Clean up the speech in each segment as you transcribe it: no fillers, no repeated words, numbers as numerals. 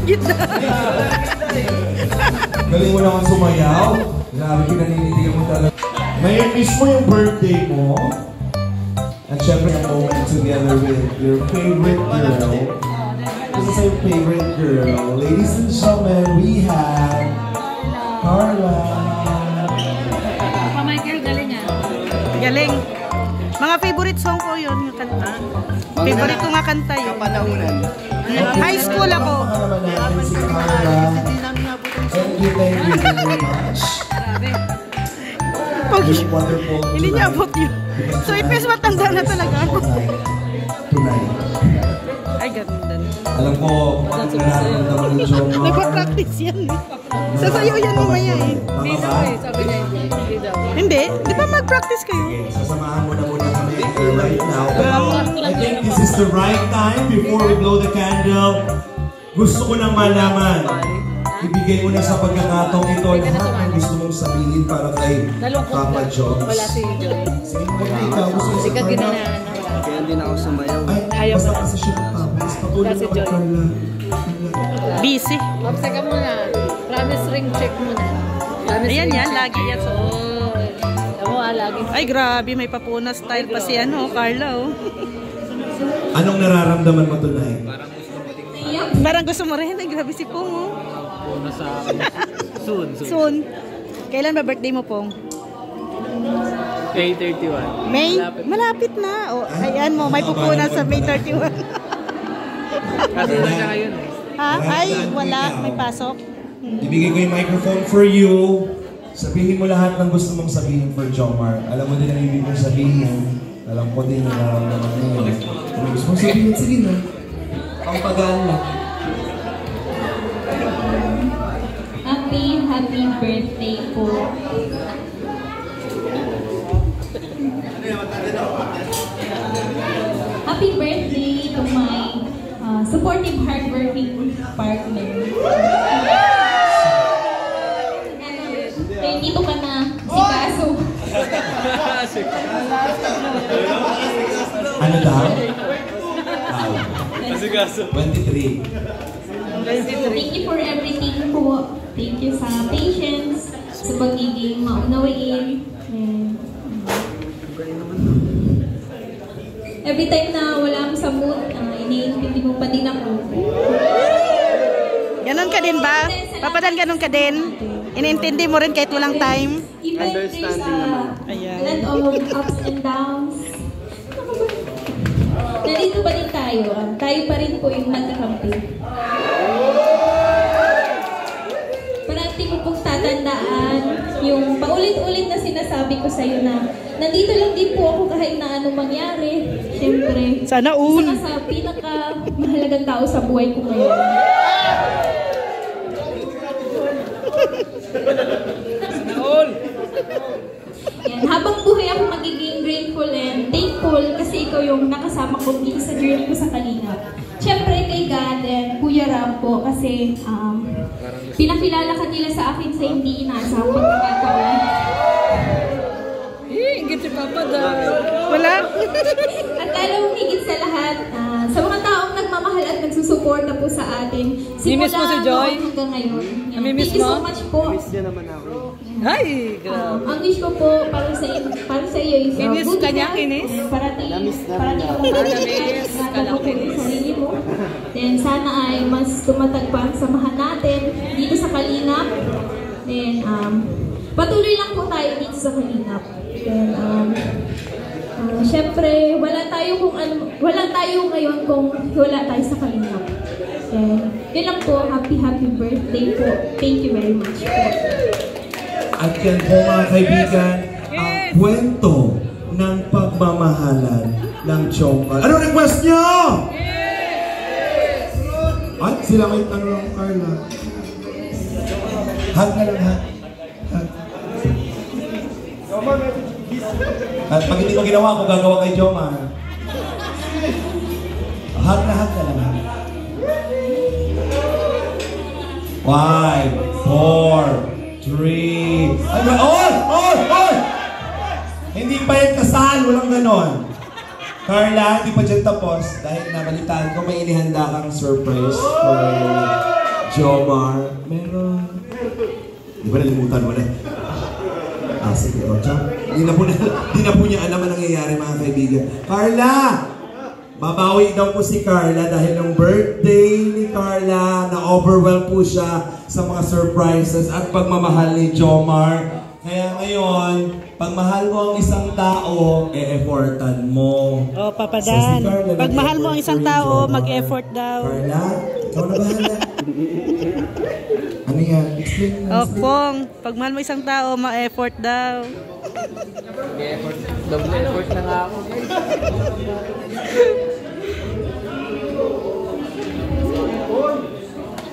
Gitna. Galing mo naman sumayaw. Grabe, pinaninitigan mo talaga. Ngayon mismo yung birthday mo. At syempre, a moment together with your favorite girl. This is your favorite girl. Ladies and gentlemen, we have Carla. Michael, galing ah. Galing. Mga favorite song ko yun, yung kanta. Favorite ko nga kanta yun. High school ako. Si Carla. Thank you very much. Wonderful. Hindi niya abot yun. So, ipes matanda na talaga. Tonight. Ay, ganda. Alam ko, nararamdaman ni Joma. Nagpa-practice yan. Sasayaw yan mamaya eh. Hindi daw eh, sabi niya hindi. Di ba mag-practice kayo? Okay, sasamahan mo na muna kami right now. I think this is the right time before we blow the candle. Gusto ko nang malaman. Ibigay mo na sa pagkakataong ito lahat ng gusto mong sabihin para kay Papa Jones. Wala si Joy. Sige mo na ikaw. Gusto mo sa Carla? Kaya hindi na ako sumayaw. Ay, basta kasi siya tapos. Patuloy na kay Carla. Busy. Mapsa ka muna. Promise ring check muna. Ayan yan, lagi yan. So, ako lagi. ay, grabe. May papuna style pa si Carla. Oh. Anong nararamdaman mo tonight? Parang gusto mo rin. Ay, grabe si Pong. Oh. Soon. Kailan ba birthday mo, Pong? May 31. May? Malapit na. O, ayan mo, may pupunan sa May 31. Kasi na siya ngayon eh. Ha? Ay, wala. May pasok. Ibigay ko yung microphone for you. Sabihin mo lahat ng gusto mong sabihin for Jomar. Alam mo din ang ibig mong sabihin. Alam ko din yung nararamdaman niyo. Kung gusto mong sabihin, sige na. Pampagaan lang. Happy birthday po. Happy birthday to my supportive, hardworking partner. 22 ka na, si Kaso. Ano daw? Si Kaso. 23. Thank you for everything po. Thank you sa patience, sa pagiging maunawain. And, every time na wala akong sa mood, iniintindi mo pa din ako. Ganon ka din ba? Papadan ganon ka din? Iniintindi mo rin kahit walang time? Even there's a lot of ups and downs. Nandito pa din tayo. Tayo pa rin po yung magkakampi. Parati mo pong tatandaan yung paulit-ulit na sinasabi ko sa'yo na nandito lang din po ako kahit na anong mangyari. Siyempre, Sana all. isa ka sa pinaka-mahalagang tao sa buhay ko ngayon. Yan, habang buhay ako magiging grateful and thankful kasi ikaw yung nakasama ko dito sa journey ko sa Kalingap. Siyempre kay God and Kuya Ram po kasi pinakilala ka nila sa akin sa hindi inaasahang pagkakataon. Higit si Papa daw. Wala? At lalong higit sa lahat, sa mga taong nagmamahal at nagsusuporta po sa atin. Mimiss mo si Joy? Hanggang ngayon. Yan. Mimiss Thank you mo? so much po. Miss niya naman ako. Ay, grabe. Ang wish ko po para sa iyo is Kinis good ka niya, health. kinis? Parating Namiss na parating niya. ako Namiss. Kala ko kinis. sa sarili mo. Then sana ay mas tumatag pa ang samahan natin dito sa Kalingap. Then patuloy lang po tayo dito sa Kalingap. Then syempre wala tayo ngayon kung wala tayo sa Kalingap. Then yun lang po, happy birthday po. Thank you very much po. At yan po mga kaibigan, ang kwento ng pagmamahalan ng Jomar. Ano request nyo? Ay, sila may tanong ng Carla. Hug na lang, hug. At pag hindi ko ginawa, kung gagawa kay Jomar. Hug na lang. 5, 4, 3. Ano? Oy! Hindi pa yan kasal, walang ganon. Carla, hindi pa dyan tapos. Dahil nabalitaan ko, may inihanda kang surprise for Jomar, meron. Di ba nalimutan mo na? Ah, sige, Ocho. Di na po niya alam ang nangyayari, mga kaibigan. Carla! Babawi daw po si Carla dahil ng birthday ni Carla, na-overwhelm po siya sa mga surprises at pagmamahal ni Jomar. Kaya ngayon, pag mahal mo ang isang tao, e-effortan mo. Oh, Papa Dan. Pag mahal mo ang isang tao, mag-effort daw. Carla, ikaw na bahala. Ano yan? Explain na. Oh, Pong. Pag mahal mo isang tao, ma-effort daw. Effort. Double effort na nga ako.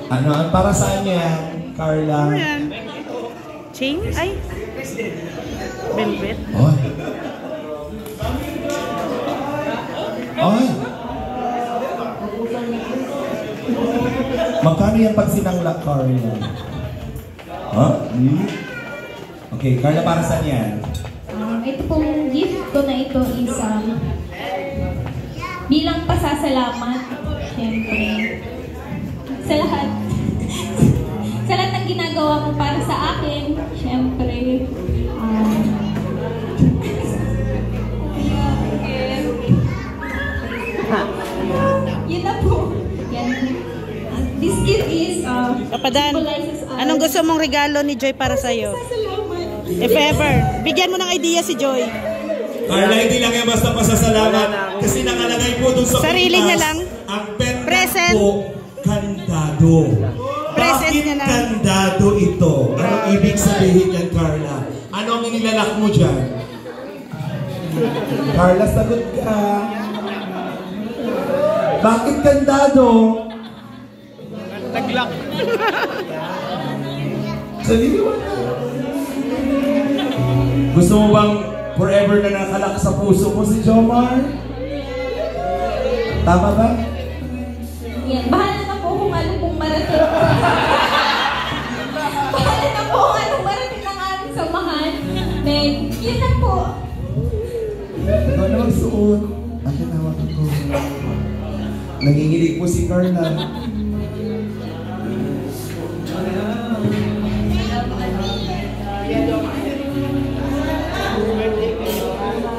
Ano? Para saan yan, Carla? Ano yan? Chain? Ay. Velvet. Oy. Oy. Magkano yan pag sinangla, Carla? Ha? Hmm? Okay, Carla, para saan yan? Ito pong gift ko na ito is bilang pasasalamat, syempre, sa lahat. Sa lahat ng ginagawa mo para sa akin, syempre, yun na po. Yan. This gift is, Papa Dan, symbolizes anong gusto mong regalo ni Joy para sa'yo? Pasasalamat. If ever, bigyan mo ng idea si Joy. Carla, hindi lang yan basta pasasalamat. Kasi nakalagay po dun sa Sarili niya lang. Ang pendant Present. po, kandado. Present Bakit niya lang. kandado ito? Anong ibig sabihin yan, Carla? Anong inilalak mo dyan? Carla, sagot ka. Bakit kandado? Taglak. Sabihin mo. Gusto mo bang forever na nakalak sa puso mo si Jomar? Tama ba? Yan. Bahala na po kung ano pong marating. Bahala na po kung anong marating ng aming samahan. Then, yun na po. Ikaw na magsuot. Akin na hawakan ko. Nanginginig po si Carla.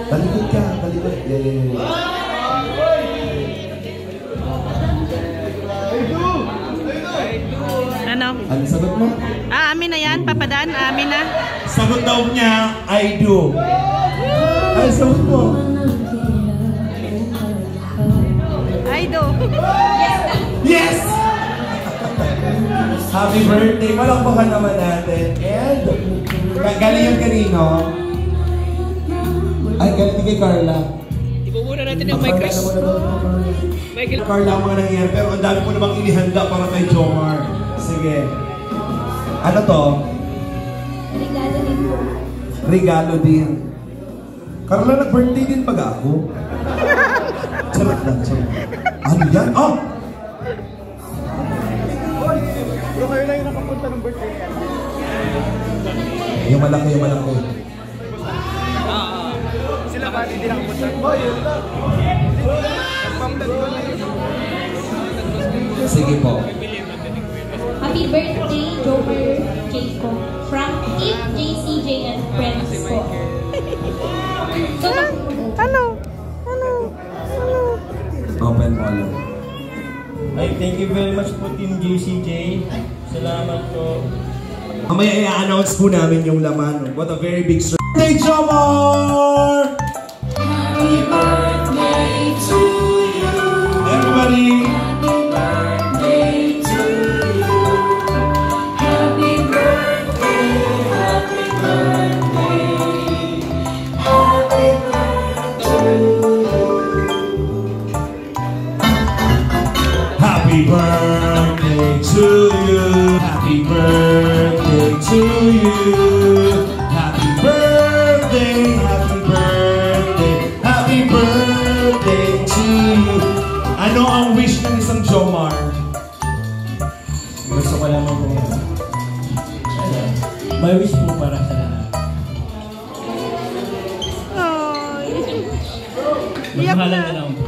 Talikod ka, talikod. Yeah. Ano? Ano sagot mo? Amin na yan, Papa Dan. Amin na. Sagot daw niya, I do. Ay, sagot mo. I do. Yes! Happy birthday! Malakpakan naman natin. And, galing yung kanino? Ay, galing kay Carla. Ibumura natin yung mic, Chris. Michael. Carla ang mga nangyayari, pero ang dami mo namang inihanda para kay Jomar. Sige. Ano to? Regalo din po. Regalo din. Carla, nag-birthday din pag ako. Charot lang, charot. Ano yan? Oh! Bro, kayo lang yung nakapunta ng birthday niya. Yung malaki, yung malaki. Sila ba hindi nakapunta? Oh, yun lang. Nagpamdad ko na yun. Sige po. Happy birthday, Joker Jacob. From Team JCJ and Friends po. So, Ano? Ano? Ano? Open mo lang. Ay, thank you very much po Team JCJ. Salamat po. Mamaya i-announce po namin yung laman. What a very big surprise. Birthday, Jomar! Happy birthday to you. Everybody! Happy birthday to you. Happy birthday, happy birthday. Happy birthday. Happy birthday to you. Happy birthday to you. Happy birthday, happy birthday, happy birthday to you. Ano ang wish ng isang Jomar? Gusto ko lang po. May wish po para sa lahat. Ay. Iyak Magmahalan na. na lang po.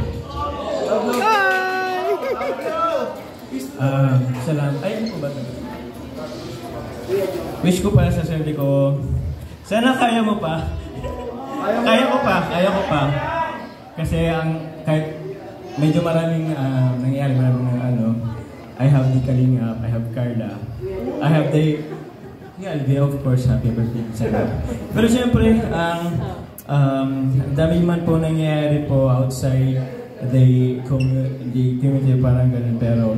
Ay. salamat. Ay, ano po ba ito? Wish ko para sa sarili ko, sana kaya mo pa. Kaya ko pa. Kasi kahit medyo maraming nangyayari, maraming I have the Kalingap, I have Carla, I have the, of course, happy birthday sana. Pero siyempre, dami man po nangyayari po outside the community, parang ganun. Pero,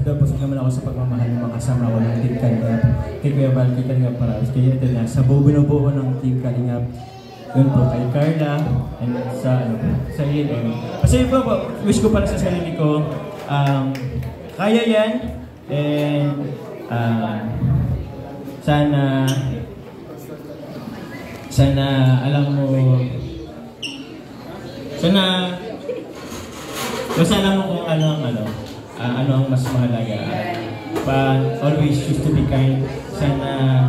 busog naman ako sa pagmamahal ng mga kasama ko ng Team Kalingap. Kay Kuya Val, kay Kalingap Paraos. Kaya ito na, sa binubuo ng Team Kalingap, yun po, kay Carla, and sa ELM. Kasi po, wish ko para sa sarili ko, kaya yan, and sana alam mo, basta alam mo kung ano ang mas mahalaga. But always choose to be kind. Sana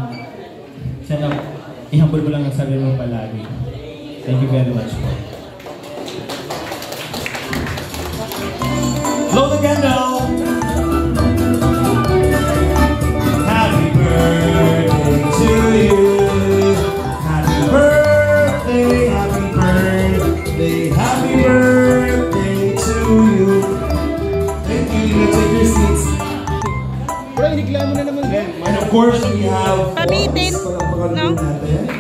ihambol mo lang ang sarili mo palagi. Thank you very much po. Blow the candle! Happy birthday to you! Happy birthday, happy birthday, happy birthday to you! Thank you, you take your seats. Bro, inigla mo na naman. And of course, we have Pabitin, no? natin.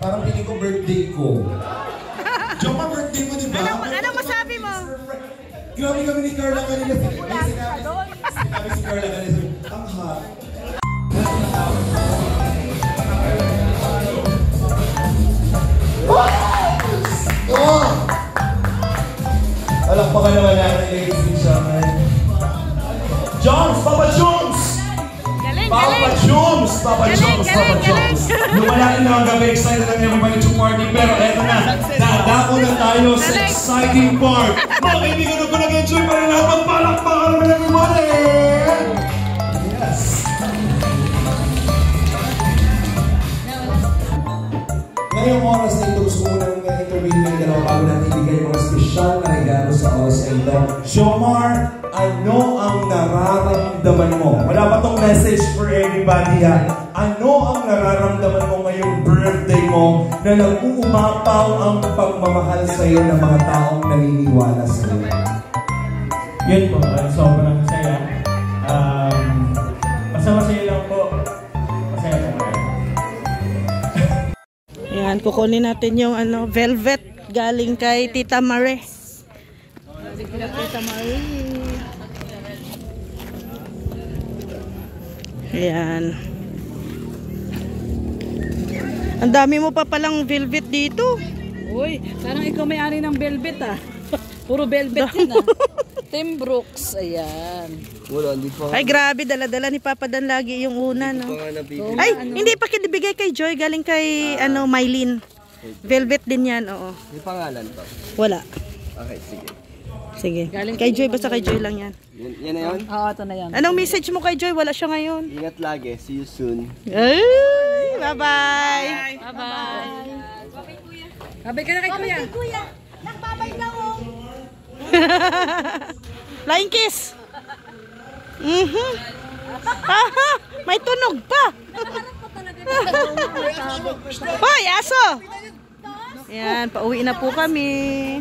Parang piling ko birthday ko. Jomar, birthday mo, di ba? Ano masabi mo? Grabe kami ni Carla kanina. Sinabi si Carla kanina. Ang hot. Oh! Alakpakan naman natin, ladies and gentlemen. Jones! Papa Jones! Galing, Papa galing. Jones! Papa Galing, Jones! Papa galing, Jones! Lumalain na ang gabi. Excited ang everybody to party. Pero eto na. Dadako na tayo sa Galing. exciting part. Mga kaibigan ko nag-enjoy pa rin lahat. Magpalakpakan naman everybody! Yes! Ngayong oras na ito, gusto ko nang interview ng dalawa bago natin ibigay mga espesyal na regalo sa oras na ito. Jomar, ano ang nararamdaman mo? Wala pa tong message for everybody ha. Ano ang nararamdaman mo ngayong birthday mo na nag-uumapaw ang pagmamahal sa iyo ng mga taong naniniwala sa iyo? Yun po, sobrang saya. Masaya lang po. Masaya po kayo. Yan, kukunin natin yung velvet galing kay Tita Mare. Tita Mare. Yan. Ang dami mo pa palang velvet dito. Uy, parang ikaw may-ari ng velvet ah. Puro velvet yun ah. Tim Brooks, ayan. Wala, hindi pa. Ay, grabe, dala-dala ni Papa Dan lagi yung una, no? nga nabibili. Ay, hindi pa kinibigay kay Joy, galing kay Mylene. Velvet din yan, oo. May pangalan pa. Wala. Okay, sige. Sige. Kay Joy, basta kay Joy lang yan. Yan na yun? Oo, ito na yan. Anong message mo kay Joy? Wala siya ngayon. Ingat lagi. See you soon. Ay, bye-bye. Bye-bye. Babay ka na kay Kuya. Kuya, nagbabay na ako. Flying kiss. Aha, may tunog pa. Hoy, aso. Yan, pauwi na po kami.